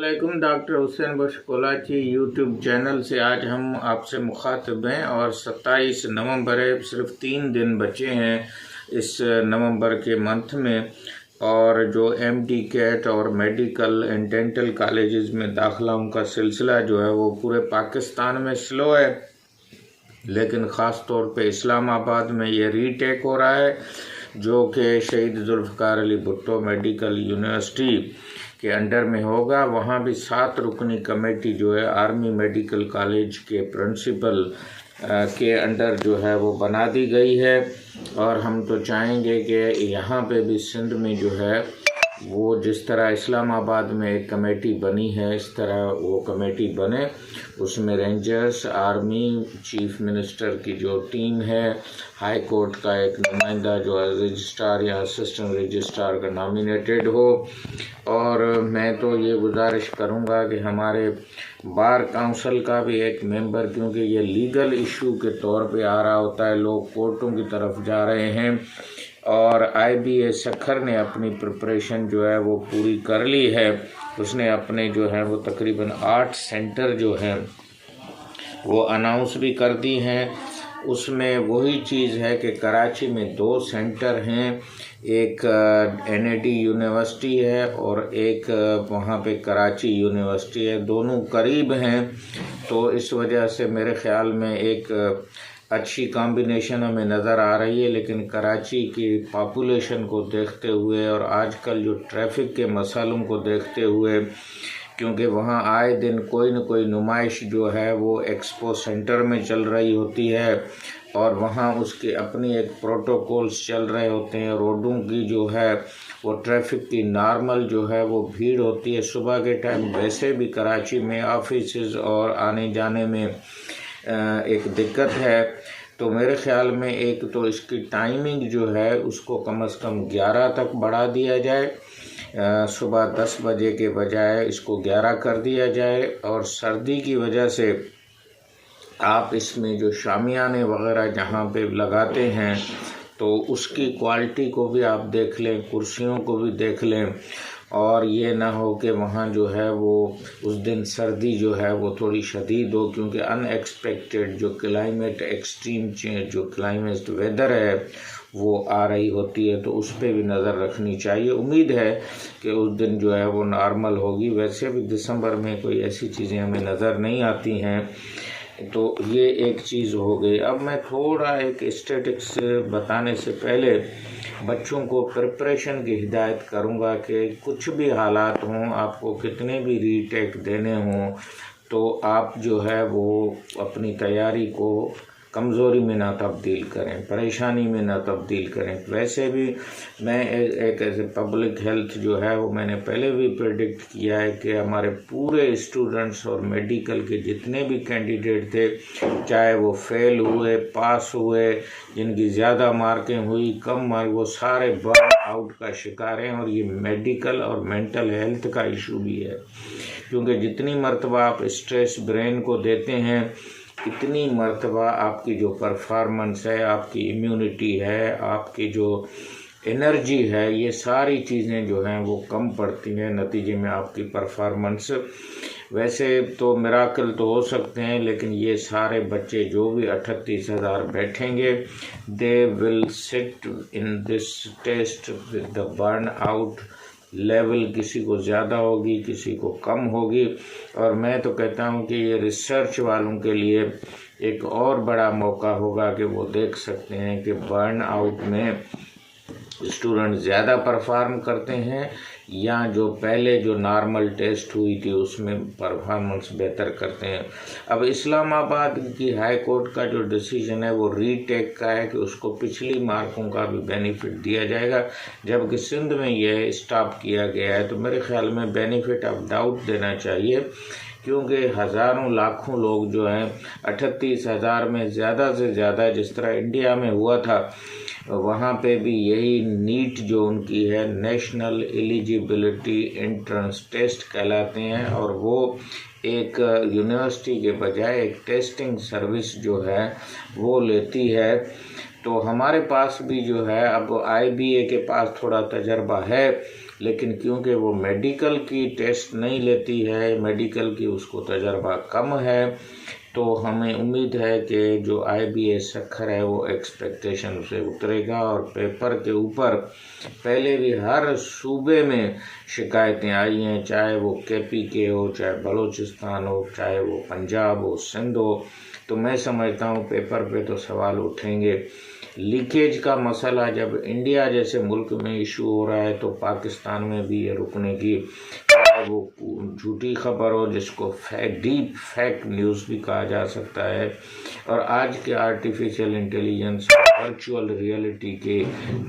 वालेकुम। डॉक्टर हुसैन बख्श कोलाची YouTube channel से आज हम आपसे मुखातिब हैं और 27 नवंबर है। सिर्फ 3 दिन बचे हैं इस नवंबर के मंथ में, और जो एमडी कैट और मेडिकल एंड डेंटल कॉलेजेस में दाखिलाओं का सिलसिला जो है वो पूरे पाकिस्तान में स्लो है, लेकिन ख़ास तौर पे इस्लामाबाद में ये रीटेक हो रहा है, जो कि शहीद जुल्फ़िकार अली भुट्टो मेडिकल यूनिवर्सिटी के अंडर में होगा। वहाँ भी 7 रुकनी कमेटी जो है आर्मी मेडिकल कॉलेज के प्रिंसिपल के अंडर जो है वो बना दी गई है, और हम तो चाहेंगे कि यहाँ पे भी सिंध में जो है वो जिस तरह इस्लामाबाद में एक कमेटी बनी है इस तरह वो कमेटी बने। उसमें रेंजर्स, आर्मी, चीफ मिनिस्टर की जो टीम है, हाई कोर्ट का एक नुमाइंदा जो रजिस्ट्रार या असिस्टेंट रजिस्ट्रार का नॉमिनेटेड हो। और मैं तो ये गुजारिश करूँगा कि हमारे बार काउंसिल का भी एक मेंबर, क्योंकि ये लीगल इशू के तौर पे आ रहा होता है, लोग कोर्टों की तरफ जा रहे हैं, और IBA सखर ने अपनी प्रिपरेशन जो है वो पूरी कर ली है। उसने अपने जो है वो तकरीबन 8 सेंटर जो हैं वो अनाउंस भी कर दी हैं। उसमें वही चीज़ है कि कराची में 2 सेंटर हैं, एक NAD यूनिवर्सिटी है और एक वहाँ पे कराची यूनिवर्सिटी है, दोनों करीब हैं। तो इस वजह से मेरे ख़्याल में एक अच्छी कॉम्बिनेशन हमें नज़र आ रही है। लेकिन कराची की पॉपुलेशन को देखते हुए और आजकल जो ट्रैफिक के मसालों को देखते हुए, क्योंकि वहाँ आए दिन कोई न कोई नुमाइश जो है वो एक्सपो सेंटर में चल रही होती है, और वहाँ उसके अपनी एक प्रोटोकॉल्स चल रहे होते हैं। रोडों की जो है वो ट्रैफिक की नॉर्मल जो है वो भीड़ होती है। सुबह के टाइम वैसे भी कराची में ऑफिसेज और आने जाने में एक दिक्कत है। तो मेरे ख़्याल में एक तो इसकी टाइमिंग जो है उसको कम से कम 11 तक बढ़ा दिया जाए, सुबह 10 बजे के बजाय इसको 11 कर दिया जाए। और सर्दी की वजह से आप इसमें जो शामियाने वगैरह जहाँ पे लगाते हैं तो उसकी क्वालिटी को भी आप देख लें, कुर्सियों को भी देख लें, और ये ना हो कि वहाँ जो है वो उस दिन सर्दी जो है वो थोड़ी शदीद हो, क्योंकि अनएक्सपेक्टेड जो क्लाइमेट एक्सट्रीम चेंज जो क्लाइमेट वेदर है वो आ रही होती है, तो उस पर भी नज़र रखनी चाहिए। उम्मीद है कि उस दिन जो है वो नॉर्मल होगी। वैसे भी दिसंबर में कोई ऐसी चीज़ें हमें नज़र नहीं आती हैं। तो ये एक चीज़ हो गई। अब मैं थोड़ा एक स्टैटिक्स बताने से पहले बच्चों को प्रिपरेशन की हिदायत करूँगा कि कुछ भी हालात हों, आपको कितने भी रीटेक देने हों, तो आप जो है वो अपनी तैयारी को कमज़ोरी में ना तब्दील करें, परेशानी में ना तब्दील करें। वैसे भी मैं एक ऐसे पब्लिक हेल्थ जो है वो मैंने पहले भी प्रेडिक्ट किया है कि हमारे पूरे स्टूडेंट्स और मेडिकल के जितने भी कैंडिडेट थे, चाहे वो फेल हुए, पास हुए, जिनकी ज़्यादा मार्कें हुई, कम मार्क, वो सारे बर्न आउट का शिकार हैं। और ये मेडिकल और मेंटल हेल्थ का इशू भी है, क्योंकि जितनी मर्तबा आप स्ट्रेस ब्रेन को देते हैं, इतनी मर्तबा आपकी जो परफॉर्मेंस है, आपकी इम्यूनिटी है, आपकी जो एनर्जी है, ये सारी चीज़ें जो हैं वो कम पड़ती हैं। नतीजे में आपकी परफॉर्मेंस, वैसे तो मिराकल तो हो सकते हैं, लेकिन ये सारे बच्चे जो भी 38,000 बैठेंगे, they will sit in this test with the burnout level. किसी को ज़्यादा होगी, किसी को कम होगी। और मैं तो कहता हूँ कि ये रिसर्च वालों के लिए एक और बड़ा मौका होगा कि वो देख सकते हैं कि बर्न आउट में स्टूडेंट ज़्यादा परफॉर्म करते हैं या जो पहले जो नॉर्मल टेस्ट हुई थी उसमें परफॉर्मेंस बेहतर करते हैं। अब इस्लामाबाद की हाई कोर्ट का जो डिसीजन है वो रीटेक का है कि उसको पिछली मार्कों का भी बेनिफिट दिया जाएगा, जबकि सिंध में यह स्टॉप किया गया है। तो मेरे ख्याल में बेनिफिट ऑफ डाउट देना चाहिए, क्योंकि हज़ारों लाखों लोग जो हैं 38,000 में ज़्यादा से ज़्यादा जिस तरह इंडिया में हुआ था, वहाँ पे भी यही नीट जो उनकी है, नेशनल एलिजिबिलिटी एंट्रेंस टेस्ट कहलाते हैं, और वो एक यूनिवर्सिटी के बजाय एक टेस्टिंग सर्विस जो है वो लेती है। तो हमारे पास भी जो है अब IBA के पास थोड़ा तजर्बा है, लेकिन क्योंकि वो मेडिकल की टेस्ट नहीं लेती है, मेडिकल की उसको तजर्बा कम है, तो हमें उम्मीद है कि जो IBA सखर है वो एक्सपेक्टेशन से उतरेगा। और पेपर के ऊपर पहले भी हर सूबे में शिकायतें आई हैं, चाहे वो KPK हो, चाहे बलूचिस्तान हो, चाहे वो पंजाब हो, सिंध हो, तो मैं समझता हूँ पेपर पे तो सवाल उठेंगे। लीकेज का मसला जब इंडिया जैसे मुल्क में इशू हो रहा है, तो पाकिस्तान में भी ये रुकने की, वो झूठी खबर हो जिसको डीप फेक न्यूज़ भी कहा जा सकता है। और आज के आर्टिफिशियल इंटेलिजेंस, वर्चुअल रियलिटी के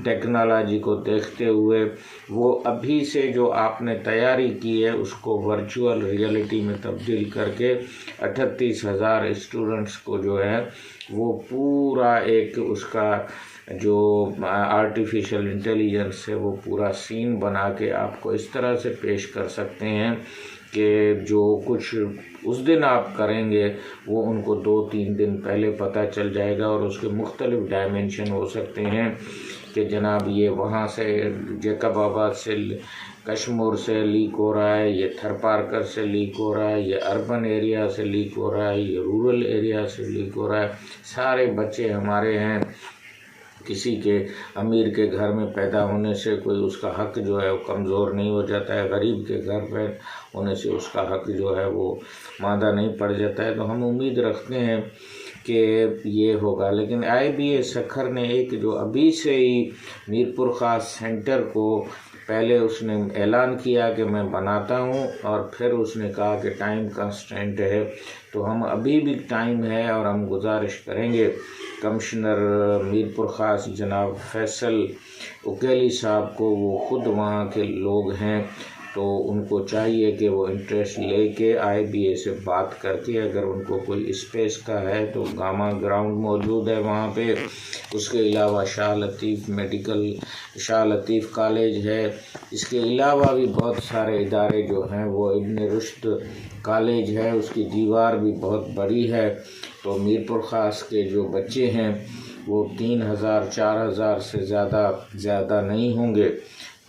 टेक्नोलॉजी को देखते हुए वो अभी से जो आपने तैयारी की है उसको वर्चुअल रियलिटी में तब्दील करके 38,000 स्टूडेंट्स को जो है वो पूरा एक उसका जो आर्टिफिशियल इंटेलिजेंस है वो पूरा सीन बना के आपको इस तरह से पेश कर सकते हैं कि जो कुछ उस दिन आप करेंगे वो उनको 2-3 दिन पहले पता चल जाएगा। और उसके मुख्तलिफ डायमेंशन हो सकते हैं कि जनाब ये वहाँ से जैकबाबाद से कश्मीर से लीक हो रहा है, ये थरपारकर से लीक हो रहा है, ये अर्बन एरिया से लीक हो रहा है, ये रूरल एरिया से लीक हो रहा है। सारे बच्चे हमारे हैं, किसी के अमीर के घर में पैदा होने से कोई उसका हक जो है वो कमज़ोर नहीं हो जाता है, गरीब के घर पर होने से उसका हक जो है वो मांदा नहीं पड़ जाता है। तो हम उम्मीद रखते हैं कि ये होगा। लेकिन IBA सखर ने एक जो अभी से ही मीरपुर ख़ास सेंटर को पहले उसने ऐलान किया कि मैं बनाता हूँ, और फिर उसने कहा कि टाइम कंस्ट्रेंट है, तो हम अभी भी टाइम है और हम गुजारिश करेंगे कमिश्नर मीरपुर ख़ास जनाब फैसल उकेली साहब को, वो ख़ुद वहाँ के लोग हैं, तो उनको चाहिए कि वो इंटरेस्ट लेके IBA से बात करके, अगर उनको कोई स्पेस का है तो गामा ग्राउंड मौजूद है वहाँ पे, उसके अलावा शाह लतीफ़ कॉलेज है, इसके अलावा भी बहुत सारे इदारे जो हैं वो इब्न रुश्द कॉलेज है, उसकी दीवार भी बहुत बड़ी है। तो मीरपुर ख़ास के जो बच्चे हैं वो 3,000-4,000 से ज़्यादा नहीं होंगे,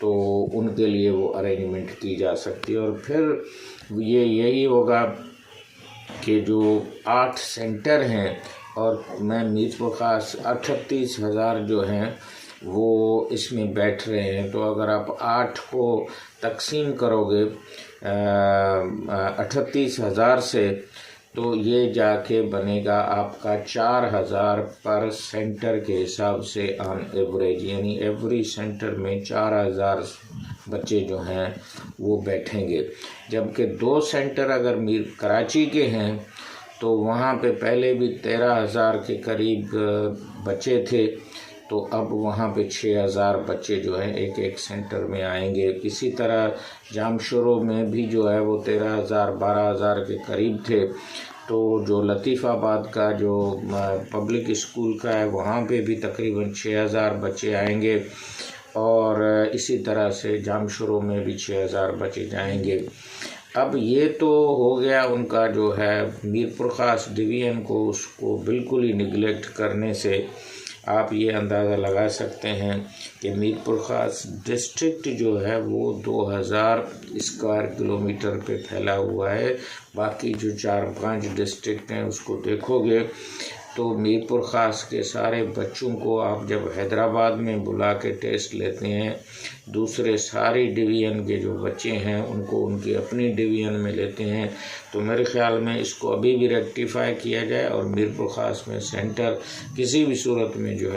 तो उनके लिए वो अरेंजमेंट की जा सकती है। और फिर यही होगा कि जो 8 सेंटर हैं, और मैं मीरपुर ख़ास 38,000 जो हैं वो इसमें बैठ रहे हैं, तो अगर आप 8 को तकसीम करोगे 38,000 से, तो ये जाके बनेगा आपका 4,000 पर सेंटर के हिसाब से ऑन एवरेज, यानी एवरी सेंटर में 4,000 बच्चे जो हैं वो बैठेंगे। जबकि 2 सेंटर अगर कराची के हैं तो वहाँ पे पहले भी 13,000 के करीब बच्चे थे, तो अब वहाँ पे 6,000 बच्चे जो हैं एक सेंटर में आएंगे। इसी तरह जामशोरो में भी जो है वो 13,000-12,000 के करीब थे, तो जो लतीफ़ाबाद का जो पब्लिक स्कूल का है वहाँ पे भी तकरीबन 6,000 बच्चे आएंगे, और इसी तरह से जामशोरो में भी 6,000 बच्चे जाएंगे। अब ये तो हो गया उनका जो है मीरपुर ख़ास डिवीज़न को, उसको बिल्कुल ही निगलेक्ट करने से आप ये अंदाज़ा लगा सकते हैं कि मीरपुर ख़ास डिस्ट्रिक्ट जो है वो 2,000 स्क्वायर किलोमीटर पे फैला हुआ है। बाकी जो 4-5 डिस्ट्रिक्ट हैं उसको देखोगे तो मीरपुर ख़ास के सारे बच्चों को आप जब हैदराबाद में बुला के टेस्ट लेते हैं, दूसरे सारी डिवीज़न के जो बच्चे हैं उनको उनकी अपनी डिवीज़न में लेते हैं, तो मेरे ख़्याल में इसको अभी भी रेक्टिफाई किया जाए और मीरपुर ख़ास में सेंटर किसी भी सूरत में जो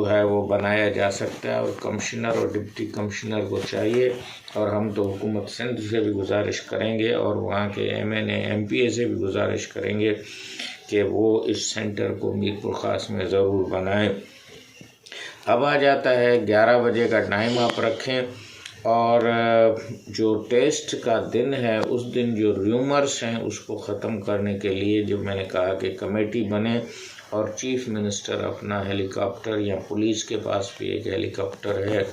है वो बनाया जा सकता है। और कमिश्नर और डिप्टी कमिश्नर को चाहिए, और हम तो हुकूमत सिंध से भी गुजारिश करेंगे और वहाँ के MNA MPA से भी गुजारिश करेंगे कि वो इस सेंटर को मीरपुर ख़ास में ज़रूर बनाएं। अब आ जाता है 11 बजे का टाइम आप रखें, और जो टेस्ट का दिन है उस दिन जो र्यूमर्स हैं उसको ख़त्म करने के लिए जो मैंने कहा कि कमेटी बने, और चीफ मिनिस्टर अपना हेलीकॉप्टर, या पुलिस के पास भी एक हेलीकॉप्टर है,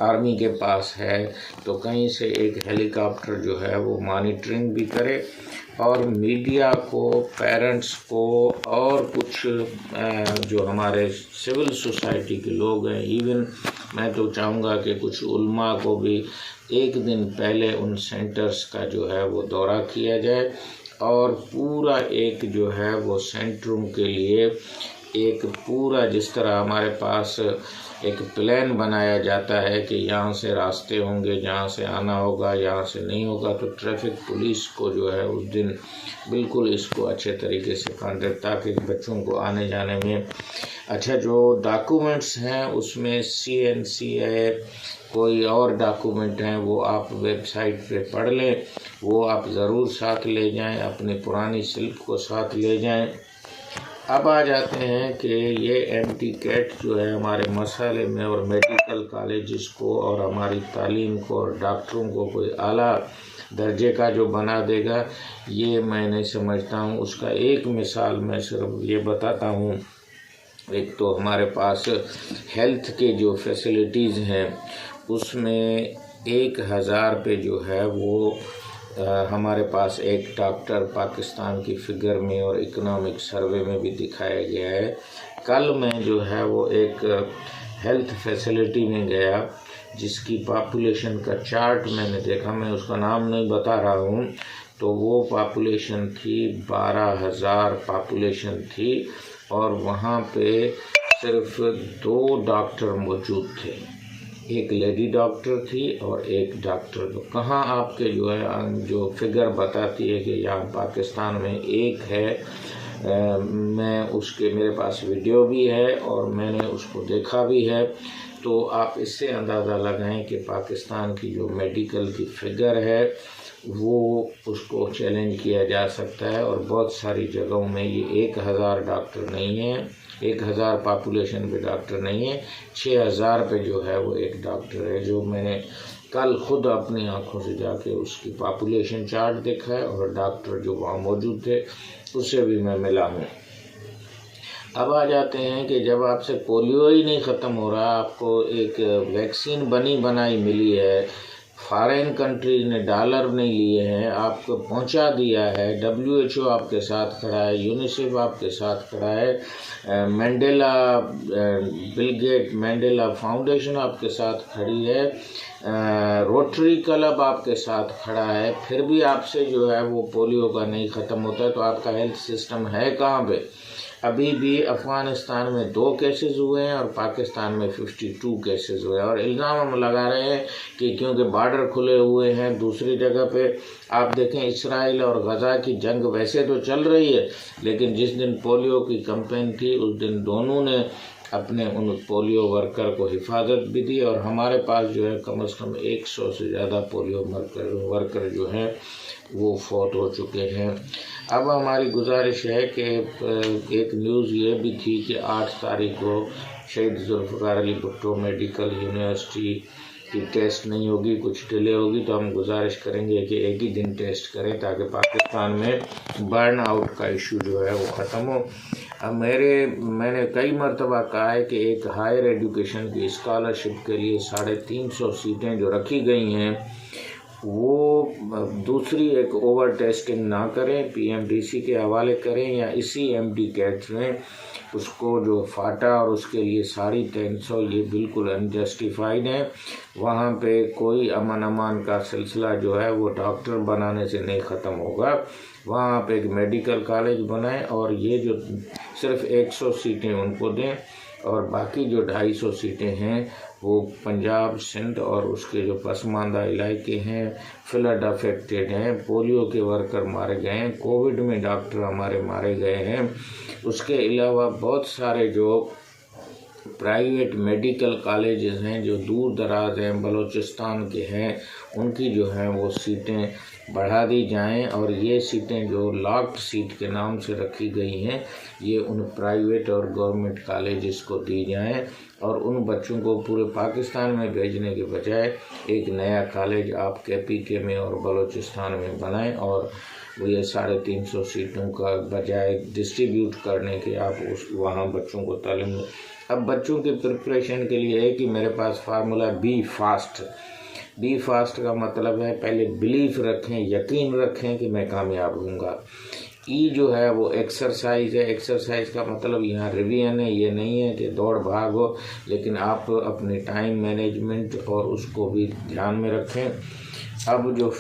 आर्मी के पास है, तो कहीं से एक हेलीकॉप्टर जो है वो मॉनिटरिंग भी करे, और मीडिया को, पेरेंट्स को, और कुछ जो हमारे सिविल सोसाइटी के लोग हैं, इवन मैं तो चाहूँगा कि कुछ उलमा को भी एक दिन पहले उन सेंटर्स का जो है वो दौरा किया जाए और पूरा एक जो है वो सेंटरों के लिए एक पूरा, जिस तरह हमारे पास एक प्लान बनाया जाता है कि यहाँ से रास्ते होंगे, जहाँ से आना होगा, यहाँ से नहीं होगा, तो ट्रैफिक पुलिस को जो है उस दिन बिल्कुल इसको अच्छे तरीके से कर दे ताकि बच्चों को आने जाने में अच्छा। जो डॉक्यूमेंट्स हैं उसमें CNC है, कोई और डॉक्यूमेंट हैं, वो आप वेबसाइट पे पढ़ लें, वो आप ज़रूर साथ ले जाएं, अपनी पुरानी स्लिप को साथ ले जाएं। अब आ जाते हैं कि ये MTCAT जो है हमारे मसाले में और मेडिकल कॉलेजेस को और हमारी तालीम को और डॉक्टरों को कोई आला दर्जे का जो बना देगा, ये मैं नहीं समझता हूँ। उसका एक मिसाल मैं सिर्फ ये बताता हूँ। एक तो हमारे पास हेल्थ के जो फैसिलिटीज़ हैं उसमें 1000 पे जो है वो हमारे पास एक डॉक्टर पाकिस्तान की फिगर में और इकोनॉमिक सर्वे में भी दिखाया गया है। कल मैं जो है वो एक हेल्थ फैसिलिटी में गया जिसकी पॉपुलेशन का चार्ट मैंने देखा, मैं उसका नाम नहीं बता रहा हूँ, तो वो पॉपुलेशन थी 12,000 पॉपुलेशन थी और वहाँ पे सिर्फ 2 डॉक्टर मौजूद थे, एक लेडी डॉक्टर थी और एक डॉक्टर। तो कहाँ आपके जो है जो फिगर बताती है कि यहाँ पाकिस्तान में एक है, मैं उसके मेरे पास वीडियो भी है और मैंने उसको देखा भी है। तो आप इससे अंदाज़ा लगाएं कि पाकिस्तान की जो मेडिकल की फिगर है वो उसको चैलेंज किया जा सकता है। और बहुत सारी जगहों में ये 1000 डॉक्टर नहीं है, 1000 पॉपुलेशन पे डॉक्टर नहीं है, 6000 पे जो है वो एक डॉक्टर है, जो मैंने कल खुद अपनी आंखों से जाके उसकी पॉपुलेशन चार्ट देखा है और डॉक्टर जो वहाँ मौजूद थे उससे भी मैं मिला हूँ। अब आ जाते हैं कि जब आपसे पोलियो ही नहीं ख़त्म हो रहा, आपको एक वैक्सीन बनी बनाई मिली है, फॉरेन कंट्रीज ने डॉलर नहीं लिए हैं, आपको पहुंचा दिया है, WHO आपके साथ खड़ा है, यूनिसेफ आपके साथ खड़ा है, बिल गेट मैंडेला फाउंडेशन आपके साथ खड़ी है, रोटरी क्लब आपके साथ खड़ा है, फिर भी आपसे जो है वो पोलियो का नहीं ख़त्म होता है। तो आपका हेल्थ सिस्टम है कहाँ पे? अभी भी अफ़गानिस्तान में 2 केसेस हुए हैं और पाकिस्तान में 52 केसेस हुए हैं और इल्ज़ाम हम लगा रहे हैं कि क्योंकि बॉर्डर खुले हुए हैं। दूसरी जगह पे आप देखें इसराइल और गज़ा की जंग वैसे तो चल रही है, लेकिन जिस दिन पोलियो की कैंपेन थी उस दिन दोनों ने अपने उन पोलियो वर्कर को हिफाजत भी दी और हमारे पास जो है कम से कम 100 से ज़्यादा पोलियो वर्कर जो हैं वो फौत हो चुके हैं। अब हमारी गुजारिश है कि एक न्यूज़ ये भी थी कि 8 तारीख को शहीद जुल्फ़िकार अली भुट्टो मेडिकल यूनिवर्सिटी की टेस्ट नहीं होगी, कुछ डिले होगी, तो हम गुजारिश करेंगे कि एक ही दिन टेस्ट करें ताकि पाकिस्तान में बर्न आउट का इशू जो है वो ख़त्म हो। अब मैंने कई मरतबा कहा है कि एक हायर एजुकेशन की स्कॉलरशिप के लिए 350 सीटें जो रखी गई हैं वो दूसरी एक ओवर टेस्टिंग ना करें, PMDC के हवाले करें या इसी MTCAT में उसको जो फाटा और उसके लिए 350, ये बिल्कुल अनजस्टिफाइड है। वहाँ पे कोई अमन अमान का सिलसिला जो है वो डॉक्टर बनाने से नहीं ख़त्म होगा। वहाँ पे एक मेडिकल कॉलेज बनाएं और ये जो सिर्फ 100 सीटें उनको दें और बाकी जो 250 सीटें हैं वो पंजाब, सिंध और उसके जो पसमानदा इलाके हैं, फ्लड अफेक्टेड हैं, पोलियो के वर्कर मारे गए हैं, कोविड में डॉक्टर हमारे मारे गए हैं, उसके अलावा बहुत सारे जो प्राइवेट मेडिकल कॉलेजेस हैं जो दूर दराज हैं, बलूचिस्तान के हैं, उनकी जो हैं वो सीटें बढ़ा दी जाएं और ये सीटें जो लॉक्ड सीट के नाम से रखी गई हैं ये उन प्राइवेट और गवर्नमेंट कॉलेजेस को दी जाएं और उन बच्चों को पूरे पाकिस्तान में भेजने के बजाय एक नया कॉलेज आप KPK में और बलूचिस्तान में बनाएं और वो ये 350 सीटों का बजाय डिस्ट्रीब्यूट करने के आप वहाँ बच्चों को तालीम दें। अब बच्चों की प्रिपरेशन के लिए है कि मेरे पास फार्मूला बी फास्ट का मतलब है पहले बिलीफ रखें, यकीन रखें कि मैं कामयाब होऊंगा। ई जो है वो एक्सरसाइज है। एक्सरसाइज का मतलब यहाँ रिवीजन है, ये नहीं है कि दौड़ भाग हो, लेकिन आप अपने टाइम मैनेजमेंट और उसको भी ध्यान में रखें। अब जो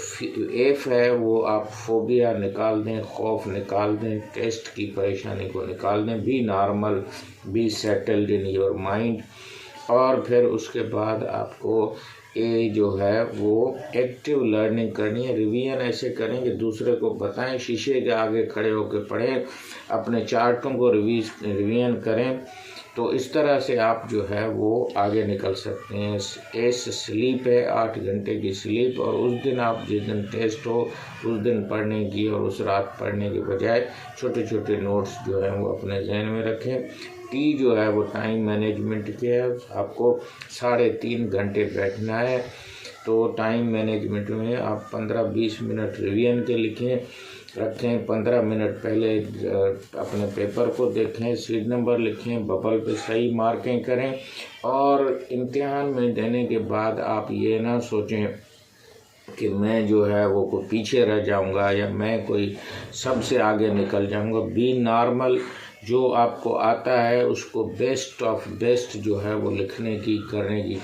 एफ है वो आप फोबिया निकाल दें, खौफ निकाल दें, टेस्ट की परेशानी को निकाल दें। B normal, be settled in your mind. और फिर उसके बाद आपको ए जो है वो एक्टिव लर्निंग करनी है। रिवीजन ऐसे करें कि दूसरे को बताएं, शीशे के आगे खड़े होकर पढ़ें, अपने चार्टों को रिवीजन करें। तो इस तरह से आप जो है वो आगे निकल सकते हैं। एस स्लीप है, 8 घंटे की स्लीप। और उस दिन आप जिस दिन टेस्ट हो उस दिन पढ़ने की और उस रात पढ़ने के बजाय छोटे छोटे नोट्स जो है वो अपने जहन में रखें। टी जो है वो टाइम मैनेजमेंट के है, आपको 3.5 घंटे बैठना है। तो टाइम मैनेजमेंट में आप 15-20 मिनट रिवीजन के रखें। 15 मिनट पहले अपने पेपर को देखें, सीट नंबर लिखें, बबल पे सही मार्किंग करें। और इम्तिहान में देने के बाद आप ये ना सोचें कि मैं जो है वो कोई पीछे रह जाऊंगा या मैं कोई सबसे आगे निकल जाऊंगा। बी नॉर्मल, जो आपको आता है उसको बेस्ट ऑफ बेस्ट जो है वो करने की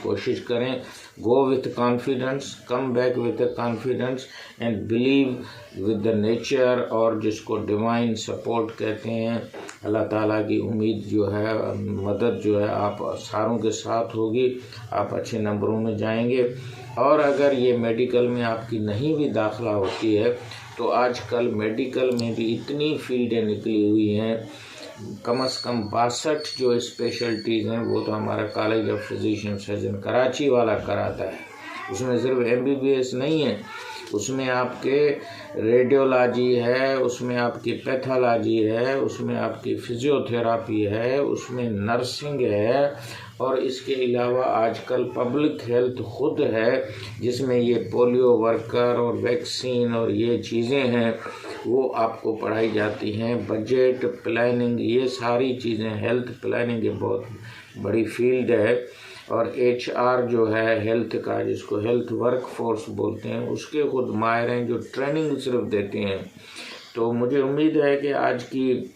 कोशिश करें। Go with confidence, come back with confidence and believe with the nature, और जिसको डिवाइन सपोर्ट कहते हैं। अल्लाह ताला की उम्मीद जो है, मदद जो है आप सारों के साथ होगी, आप अच्छे नंबरों में जाएंगे। और अगर ये मेडिकल में आपकी नहीं भी दाखिला होती है तो आजकल मेडिकल में भी इतनी फील्डें निकली हुई हैं, कम से कम 62 जो स्पेशलिटीज़ हैं वो तो हमारा college of physician surgeon Karachi वाला कराता है। उसमें सिर्फ MBBS नहीं है, उसमें आपके रेडियोलॉजी है, उसमें आपकी पैथोलॉजी है, उसमें आपकी फिजियोथेरापी है, उसमें नर्सिंग है, और इसके अलावा आजकल पब्लिक हेल्थ खुद है जिसमें ये पोलियो वर्कर और वैक्सीन और ये चीज़ें हैं वो आपको पढ़ाई जाती हैं। बजट प्लानिंग, ये सारी चीज़ें, हेल्थ प्लानिंग ये बहुत बड़ी फील्ड है। और HR जो है हेल्थ का, जिसको हेल्थ वर्क फोर्स बोलते हैं, उसके खुद माहिर हैं जो ट्रेनिंग सिर्फ देते हैं। तो मुझे उम्मीद है कि आज की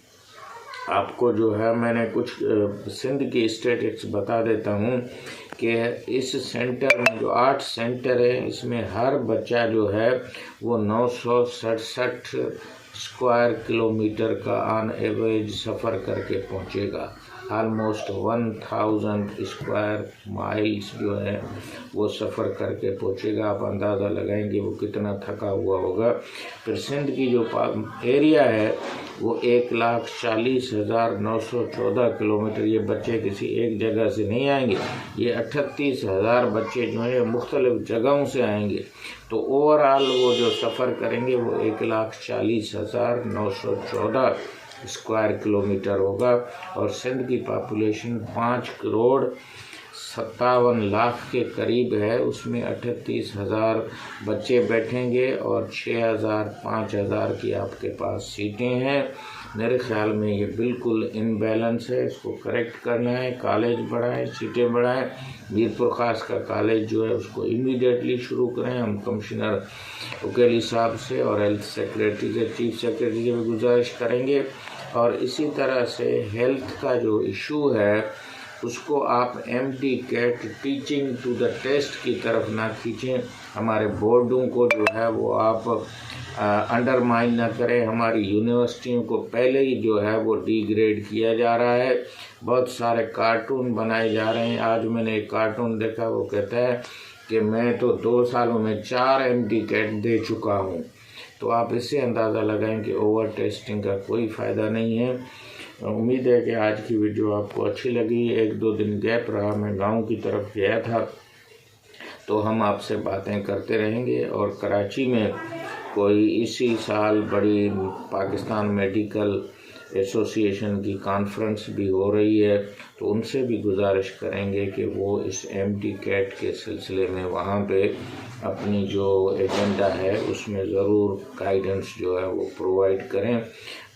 आपको जो है मैंने कुछ सिंध की स्टैटिस्टिक्स बता देता हूँ कि इस सेंटर में जो 8 सेंटर है इसमें हर बच्चा जो है वो 967 स्क्वायर किलोमीटर का ऑन एवरेज सफ़र करके पहुँचेगा। ऑलमोस्ट 1000 स्क्वायर माइल्स जो है वो सफ़र करके पहुँचेगा। आप अंदाज़ा लगाएंगे वो कितना थका हुआ होगा। फिर सिंध की जो एरिया है वो 1,40,914 किलोमीटर। ये बच्चे किसी एक जगह से नहीं आएंगे, ये 38,000 बच्चे जो हैं मुख्तलिफ जगहों से आएंगे। तो ओवरऑल वो जो सफ़र करेंगे वो 1,40,914 स्क्वायर किलोमीटर होगा। और सिंध की पॉपुलेशन 5,57,00,000 के करीब है। उसमें 38,000 बच्चे बैठेंगे और 6,000-5,000 की आपके पास सीटें हैं। मेरे ख्याल में ये बिल्कुल इम्बैलेंस है, इसको करेक्ट करना है। कॉलेज बढ़ाएं, सीटें बढ़ाएं। मीरपुर खास का कॉलेज जो है उसको इमीडिएटली शुरू करें। हम कमिश्नर उकेली साहब से और हेल्थ सेक्रेटरी से, चीफ सेक्रेटरी से भी गुजारिश करेंगे। और इसी तरह से हेल्थ का जो इशू है उसको आप MD CAT teaching to the test की तरफ ना खींचें। हमारे बोर्डों को जो है वो आप अंडरमाइन ना करें। हमारी यूनिवर्सिटियों को पहले ही जो है वो डिग्रेड किया जा रहा है। बहुत सारे कार्टून बनाए जा रहे हैं। आज मैंने एक कार्टून देखा, वो कहता है कि मैं तो 2 सालों में 4 MD कैट दे चुका हूँ। तो आप इससे अंदाज़ा लगाएं कि ओवर टेस्टिंग का कोई फ़ायदा नहीं है। उम्मीद है कि आज की वीडियो आपको अच्छी लगी। 1-2 दिन गैप रहा, मैं गांव की तरफ गया था, तो हम आपसे बातें करते रहेंगे। और कराची में कोई इसी साल बड़ी पाकिस्तान मेडिकल एसोसिएशन की कॉन्फ्रेंस भी हो रही है, तो उनसे भी गुजारिश करेंगे कि वो इस MT-CAT के सिलसिले में वहाँ पे अपनी जो एजेंडा है उसमें ज़रूर गाइडेंस जो है वो प्रोवाइड करें।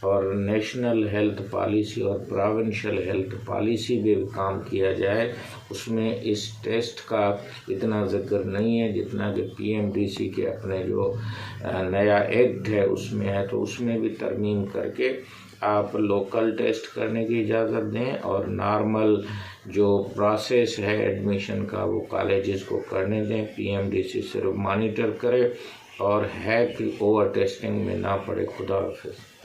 और नेशनल हेल्थ पॉलिसी और प्रोविंशियल हेल्थ पॉलिसी भी काम किया जाए, उसमें इस टेस्ट का इतना जिक्र नहीं है जितना कि PMDC के अपने जो नया एक्ट है उसमें है, तो उसमें भी तरमीम करके आप लोकल टेस्ट करने की इजाज़त दें और नॉर्मल जो प्रोसेस है एडमिशन का वो कॉलेजेस को करने दें। PMDC सिर्फ मॉनिटर करे और है कि ओवर टेस्टिंग में ना पड़े। खुदा हाफिज़।